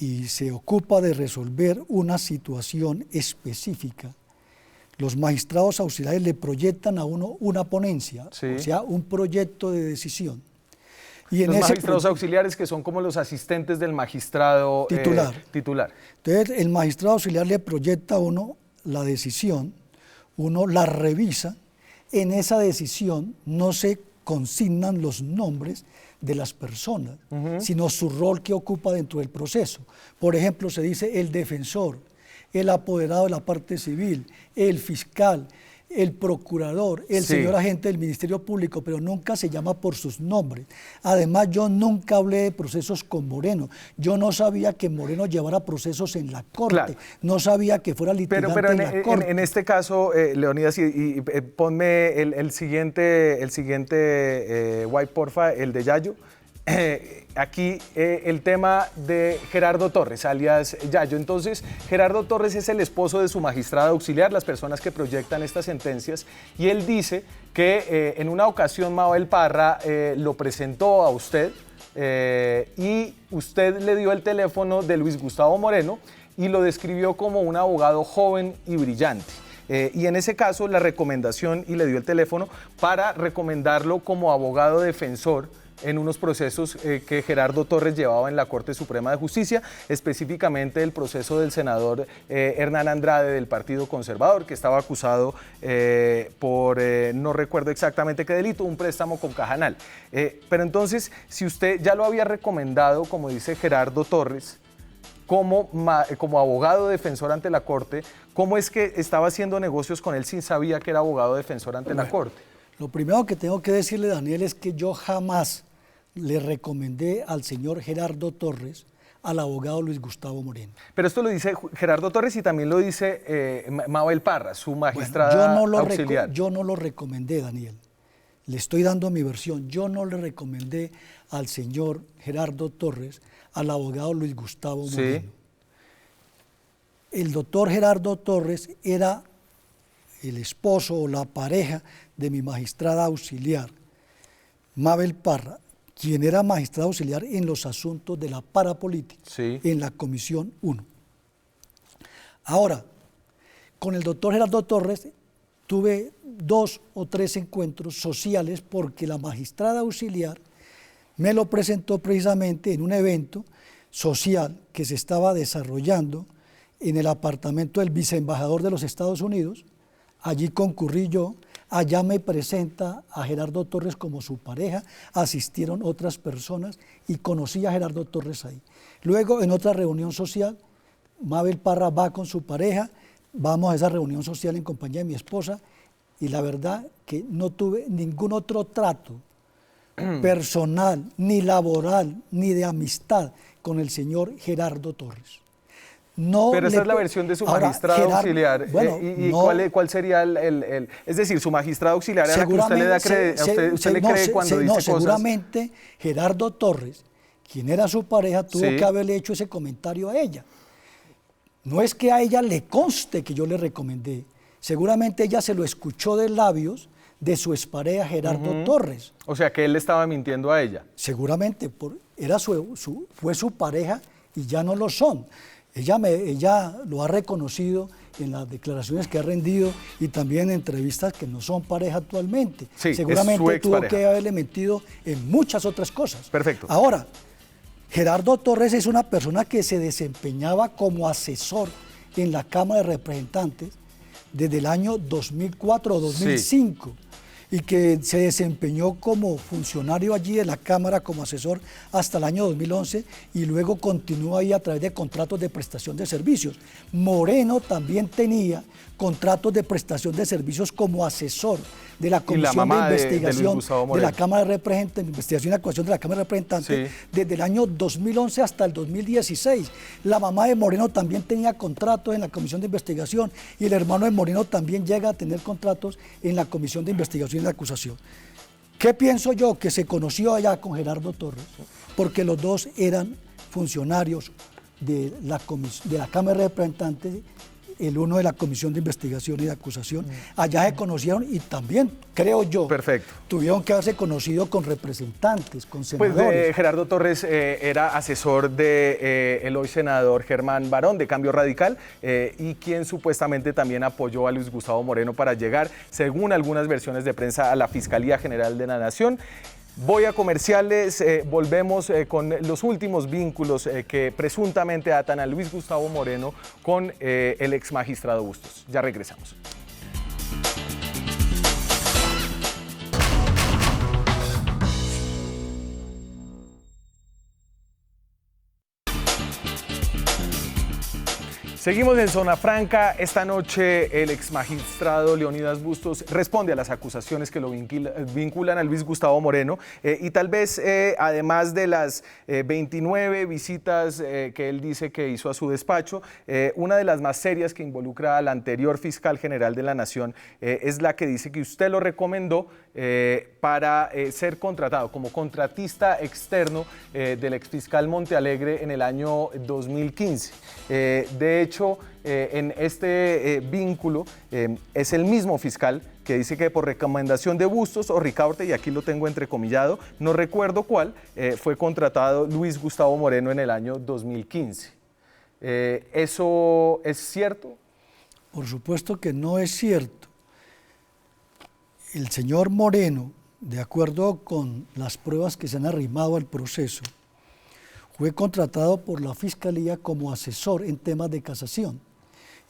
y se ocupa de resolver una situación específica, los magistrados auxiliares le proyectan a uno una ponencia, Sí. o sea, un proyecto de decisión. Y en Los ese magistrados auxiliares, que son como los asistentes del magistrado titular. Entonces, el magistrado auxiliar le proyecta a uno la decisión, uno la revisa, en esa decisión no se consignan los nombres de las personas, sino su rol que ocupa dentro del proceso. Por ejemplo, se dice el defensor, el apoderado de la parte civil, el fiscal, el procurador, el Sí. señor agente del Ministerio Público, pero nunca se llama por sus nombres. Además, yo nunca hablé de procesos con Moreno. Yo no sabía que Moreno llevara procesos en la Corte. Claro. No sabía que fuera litigante Pero en la Corte. en este caso, Leonidas, ponme el siguiente white, porfa, el de Yayo. Aquí el tema de Gerardo Torres, alias Yayo. Entonces, Gerardo Torres es el esposo de su magistrada auxiliar, las personas que proyectan estas sentencias, y él dice que en una ocasión Mabel Parra lo presentó a usted y usted le dio el teléfono de Luis Gustavo Moreno y lo describió como un abogado joven y brillante. Y en ese caso la recomendación, y le dio el teléfono para recomendarlo como abogado defensor en unos procesos que Gerardo Torres llevaba en la Corte Suprema de Justicia, específicamente el proceso del senador Hernán Andrade del Partido Conservador, que estaba acusado por, no recuerdo exactamente qué delito, un préstamo con Cajanal. Pero entonces, si usted ya lo había recomendado, como dice Gerardo Torres, como abogado defensor ante la Corte, ¿cómo es que estaba haciendo negocios con él sin sabía que era abogado defensor ante la Corte? Lo primero que tengo que decirle, Daniel, es que yo jamás le recomendé al señor Gerardo Torres al abogado Luis Gustavo Moreno. Pero esto lo dice Gerardo Torres y también lo dice Mabel Parra, su magistrada auxiliar. Yo no lo recomendé, Daniel. Le estoy dando mi versión. Yo no le recomendé al señor Gerardo Torres al abogado Luis Gustavo Moreno. Sí. El doctor Gerardo Torres era el esposo o la pareja de mi magistrada auxiliar, Mabel Parra, quien era magistrada auxiliar en los asuntos de la parapolítica, Sí. en la Comisión 1. Ahora, con el doctor Gerardo Torres tuve 2 o 3 encuentros sociales porque la magistrada auxiliar me lo presentó precisamente en un evento social que se estaba desarrollando en el apartamento del viceembajador de los Estados Unidos. Allí concurrí yo, allá me presenta a Gerardo Torres como su pareja, asistieron otras personas y conocí a Gerardo Torres ahí. Luego, en otra reunión social, Mabel Parra va con su pareja, vamos a esa reunión social en compañía de mi esposa y la verdad que no tuve ningún otro trato personal, ni laboral, ni de amistad con el señor Gerardo Torres. No. Pero esa es la versión de su magistrado auxiliar. Bueno, ¿Y no, cuál sería es decir, su magistrado auxiliar era la que usted le da usted le cree cuando dice cosas? Seguramente Gerardo Torres, quien era su pareja, tuvo Sí. que haberle hecho ese comentario a ella. No es que a ella le conste que yo le recomendé. Seguramente ella se lo escuchó de labios de su expareja Gerardo Torres. O sea, que él le estaba mintiendo a ella. Seguramente fue su pareja y ya no lo son. Ella lo ha reconocido en las declaraciones que ha rendido y también en entrevistas que no son pareja actualmente. Sí, seguramente es su tuvo expareja. que haberle mentido en muchas otras cosas. Perfecto. Ahora, Gerardo Torres es una persona que se desempeñaba como asesor en la Cámara de Representantes desde el año 2004 o 2005 y que se desempeñó como funcionario allí de la Cámara como asesor hasta el año 2011 y luego continuó ahí a través de contratos de prestación de servicios. Moreno también tenía contratos de prestación de servicios como asesor de la Comisión de Investigación de la Cámara de Representantes, investigación y acusación de la Cámara de Representantes, desde el año 2011 hasta el 2016. La mamá de Moreno también tenía contratos en la Comisión de Investigación y el hermano de Moreno también llega a tener contratos en la Comisión de Investigación y Acusación. ¿Qué pienso yo? Que se conoció allá con Gerardo Torres, porque los dos eran funcionarios de la Cámara de Representantes el uno de la Comisión de Investigación y de Acusación. Allá se conocieron y también, creo yo, Perfecto. tuvieron que haberse conocido con representantes, con Pues senadores. Gerardo Torres era asesor de el hoy senador Germán Barón de Cambio Radical y quien supuestamente también apoyó a Luis Gustavo Moreno para llegar, según algunas versiones de prensa, a la Fiscalía General de la Nación. Voy a comerciales, volvemos con los últimos vínculos que presuntamente atan a Luis Gustavo Moreno con el ex magistrado Bustos. Ya regresamos. Seguimos en Zona Franca. Esta noche el exmagistrado Leonidas Bustos responde a las acusaciones que lo vinculan a Luis Gustavo Moreno y tal vez además de las 29 visitas que él dice que hizo a su despacho, una de las más serias que involucra al anterior fiscal general de la Nación es la que dice que usted lo recomendó para ser contratado como contratista externo del exfiscal Montealegre en el año 2015. De hecho, en este vínculo es el mismo fiscal que dice que por recomendación de Bustos o Ricaurte, y aquí lo tengo entrecomillado, no recuerdo cuál, fue contratado Luis Gustavo Moreno en el año 2015. ¿Eso es cierto? Por supuesto que no es cierto. El señor Moreno, de acuerdo con las pruebas que se han arrimado al proceso, fue contratado por la Fiscalía como asesor en temas de casación.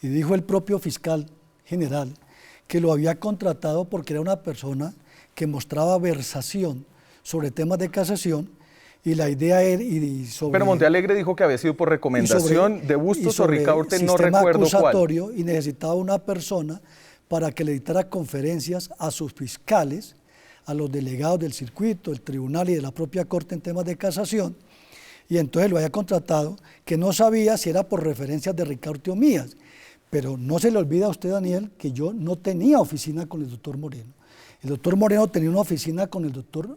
Y dijo el propio fiscal general que lo había contratado porque era una persona que mostraba versación sobre temas de casación y la idea era... Pero Montealegre dijo que había sido por recomendación de Bustos o Ricaurte, no recuerdo cuál. Y necesitaba una persona para que le dictara conferencias a sus fiscales, a los delegados del circuito, del tribunal y de la propia corte en temas de casación, y entonces lo había contratado, que no sabía si era por referencias de Ricaurte o mías, pero no se le olvida a usted, Daniel, que yo no tenía oficina con el doctor Moreno. El doctor Moreno tenía una oficina con el doctor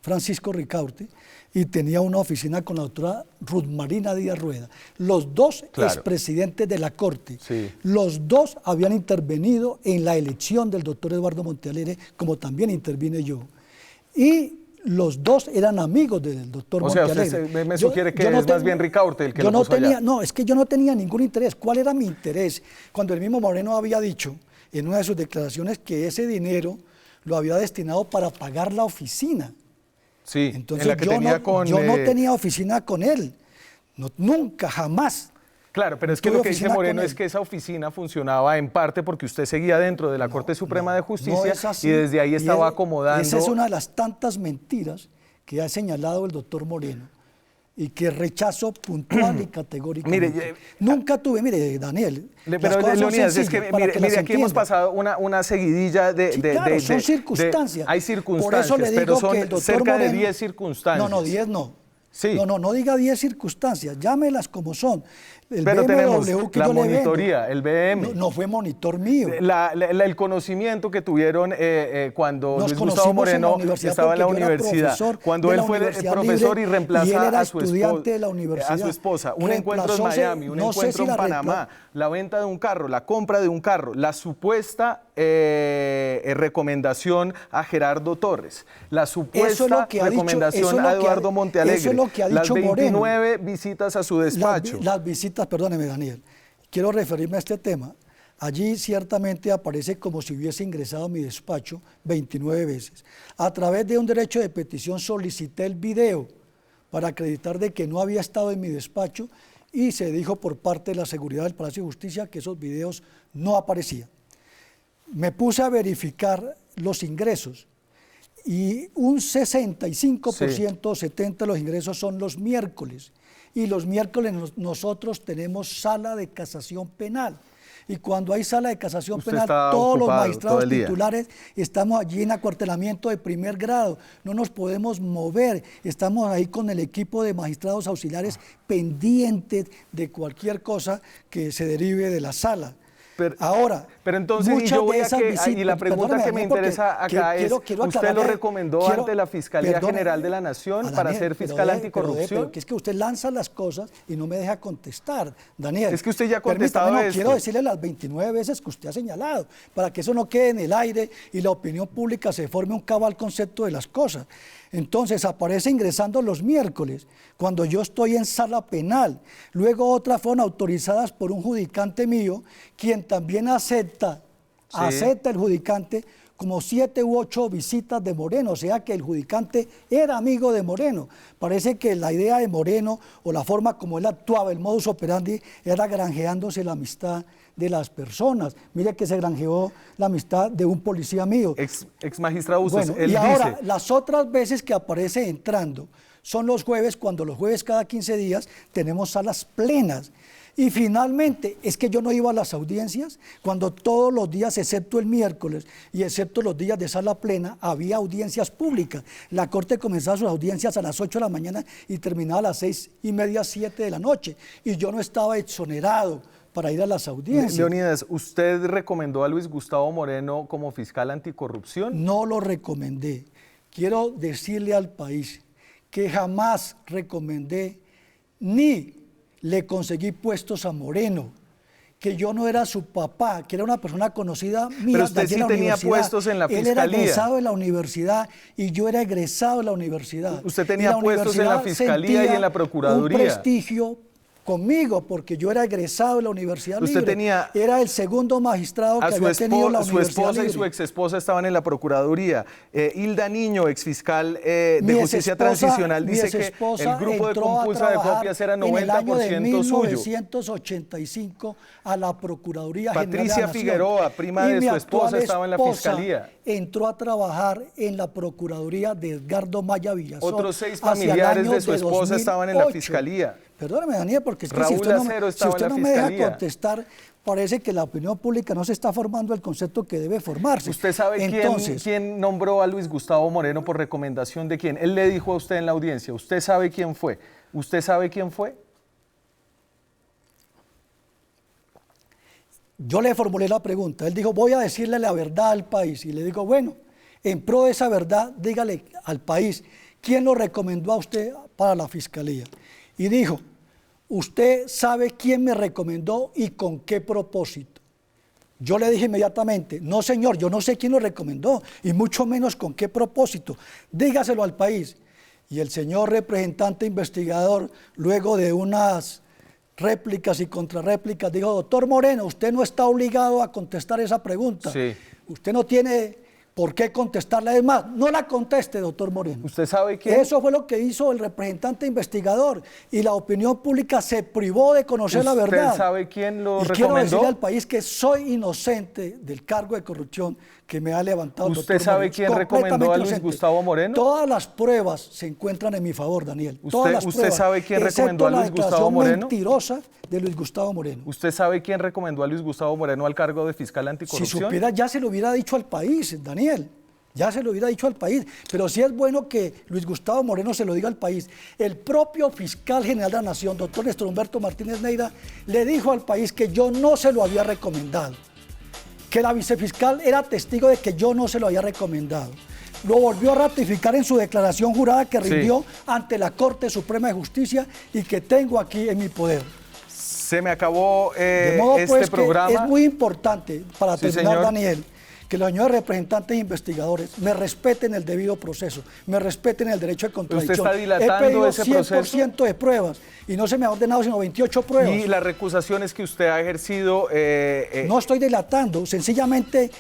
Francisco Ricaurte y tenía una oficina con la doctora Ruth Marina Díaz Rueda. Los dos expresidentes de la Corte, los dos habían intervenido en la elección del doctor Eduardo Montealegre, como también intervine yo. Y los dos eran amigos del doctor Montealegre. O sea, usted me sugiere que es más bien Ricaurte el que lo puso allá. No, es que yo no tenía ningún interés. ¿Cuál era mi interés? Cuando el mismo Moreno había dicho en una de sus declaraciones que ese dinero lo había destinado para pagar la oficina. Sí, entonces en la que yo no tenía oficina con él, nunca, jamás. Claro, pero es que lo que dice Moreno es que esa oficina funcionaba en parte porque usted seguía dentro de la Corte Suprema de Justicia y desde ahí estaba acomodando... Esa es una de las tantas mentiras que ha señalado el doctor Moreno y que rechazo puntual y categóricamente. Mire, nunca tuve, mire, Daniel... Pero Leonidas, es que mire aquí hemos pasado una seguidilla de... claro, son circunstancias. Hay circunstancias, por eso le digo pero son que el doctor cerca Moreno, de 10 circunstancias. No, 10 no. Sí. No diga 10 circunstancias, llámelas como son. Pero tenemos la monitoría, el BM. No fue monitor mío. El conocimiento que tuvieron cuando Luis Gustavo Moreno estaba en la universidad, cuando él fue profesor y reemplaza a su esposa. Un encuentro en Miami, un encuentro en Panamá, la venta de un carro, la compra de un carro, la supuesta recomendación a Gerardo Torres, la supuesta recomendación a Eduardo Montealegre, las 29 visitas a su despacho. Las visitas, perdóneme, Daniel, quiero referirme a este tema. Allí ciertamente aparece como si hubiese ingresado a mi despacho 29 veces. A través de un derecho de petición solicité el video para acreditar de que no había estado en mi despacho y se dijo por parte de la seguridad del Palacio de Justicia que esos videos no aparecían. Me puse a verificar los ingresos y un 65% o 70% de los ingresos son los miércoles. Y los miércoles nosotros tenemos sala de casación penal. Y cuando hay sala de casación penal, todos los magistrados titulares estamos allí en acuartelamiento de primer grado. No nos podemos mover. Estamos ahí con el equipo de magistrados auxiliares pendientes de cualquier cosa que se derive de la sala. Pero, ahora, Pero entonces, Muchas de esas y la pregunta que me interesa acá es, quiero ¿usted aclararle- lo recomendó ante la Fiscalía perdone, General de la Nación para Daniel, ser pero fiscal pero anticorrupción? que es que usted lanza las cosas y no me deja contestar, Daniel. Es que usted ya ha Permítame, contestado esto. quiero decirle las 29 veces que usted ha señalado, para que eso no quede en el aire y la opinión pública se forme un cabal concepto de las cosas. Entonces aparece ingresando los miércoles, cuando yo estoy en sala penal. Luego otras fueron autorizadas por un judicante mío, quien también acepta el judicante como 7 u 8 visitas de Moreno, o sea que el judicante era amigo de Moreno. Parece que la idea de Moreno o la forma como él actuaba, el modus operandi, era granjeándose la amistad de las personas. Mire que se granjeó la amistad de un policía mío. Ex magistrado Bustos, Bueno, él y ahora, dice... las otras veces que aparece entrando son los jueves, cuando los jueves cada 15 días tenemos salas plenas. Y finalmente, es que yo no iba a las audiencias, cuando todos los días, excepto el miércoles y excepto los días de sala plena, había audiencias públicas. La Corte comenzaba sus audiencias a las 8 de la mañana y terminaba a las 6:30, 7 de la noche. Y yo no estaba exonerado para ir a las audiencias. Leonidas, ¿usted recomendó a Luis Gustavo Moreno como fiscal anticorrupción? No lo recomendé. Quiero decirle al país que jamás recomendé ni le conseguí puestos a Moreno, que yo no era su papá, que era una persona conocida mía. Pero usted sí tenía puestos en la Él era fiscalía. egresado de la universidad y yo era egresado de la universidad. Usted Y tenía puestos en la fiscalía y en la procuraduría. Un prestigio conmigo, porque yo era egresado de la Universidad Usted Libre. tenía Era el segundo magistrado que había tenido la su Universidad esposa y Libre. su exesposa estaban en la Procuraduría. Hilda Niño, exfiscal de Mi Justicia exesposa- Transicional, mi dice que exesposa el grupo de entró a compulsa de trabajar copias era en el año de 90% suyo. 1985 a la Procuraduría General de Patricia la Nación. Figueroa, prima Y de mi su esposa, actual estaba en la esposa fiscalía. entró a trabajar en la Procuraduría de Edgardo Maya Villazón. Otros 6 hacia el familiares año de su esposa estaban en la 2008. fiscalía. Perdóneme, Daniel, porque es que Raúl si usted, Acero si estaba usted en la no me deja fiscalía. contestar, parece que la opinión pública no se está formando el concepto que debe formarse. ¿Usted sabe quién nombró a Luis Gustavo Moreno por recomendación de quién? Él le dijo a usted en la audiencia. ¿Usted sabe quién fue? ¿Usted sabe quién fue? Yo le formulé la pregunta. Él dijo, voy a decirle la verdad al país. Y le digo, bueno, en pro de esa verdad, dígale al país, ¿quién lo recomendó a usted para la fiscalía? Y dijo, usted sabe quién me recomendó y con qué propósito. Yo le dije inmediatamente, no señor, yo no sé quién lo recomendó y mucho menos con qué propósito. Dígaselo al país. Y el señor representante investigador, luego de unas réplicas y contrarréplicas, dijo, doctor Moreno, usted no está obligado a contestar esa pregunta. Sí. Usted no tiene por qué contestarla. Además, no la conteste, doctor Moreno. ¿Usted sabe quién? Eso fue lo que hizo el representante investigador y la opinión pública se privó de conocer la verdad. ¿Usted sabe quién lo y quiero recomendó? decirle al país que soy inocente del cargo de corrupción que me ha levantado el ¿Usted doctor sabe Moreno. quién Completamente recomendó a Luis inocente. Gustavo Moreno? Todas las pruebas se encuentran en mi favor, Daniel. Todas las ¿Usted pruebas, sabe quién excepto recomendó a la Luis Gustavo declaración Moreno? mentirosa de Luis Gustavo Moreno. ¿Usted sabe quién recomendó a Luis Gustavo Moreno al cargo de fiscal Si anticorrupción? supiera, ya se lo hubiera dicho al país, Daniel. Ya se lo hubiera dicho al país. Pero sí es bueno que Luis Gustavo Moreno se lo diga al país. El propio fiscal general de la Nación, doctor Néstor Humberto Martínez Neira, le dijo al país que yo no se lo había recomendado. Que la vicefiscal era testigo de que yo no se lo había recomendado. Lo volvió a ratificar en su declaración jurada que rindió ante la Corte Suprema de Justicia y que tengo aquí en mi poder. Se me acabó De modo este pues que programa. es muy importante, para Sí, terminar, señor. Daniel, que los señores representantes e investigadores me respeten el debido proceso, me respeten el derecho de contradicción. está dilatando He pedido ese 100% de pruebas y no se me ha ordenado sino 28 pruebas. Y las recusaciones que usted ha ejercido... No estoy dilatando, sencillamente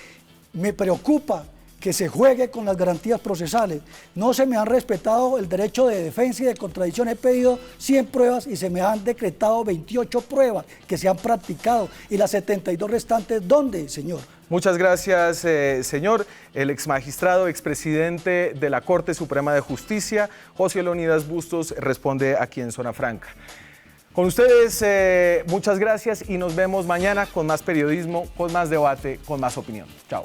me preocupa que se juegue con las garantías procesales. No se me han respetado el derecho de defensa y de contradicción. He pedido 100 pruebas y se me han decretado 28 pruebas que se han practicado. ¿Y las 72 restantes dónde, señor? Muchas gracias, señor. El exmagistrado, expresidente de la Corte Suprema de Justicia, José Leonidas Bustos, responde aquí en Zona Franca. Con ustedes, muchas gracias y nos vemos mañana con más periodismo, con más debate, con más opinión. Chao.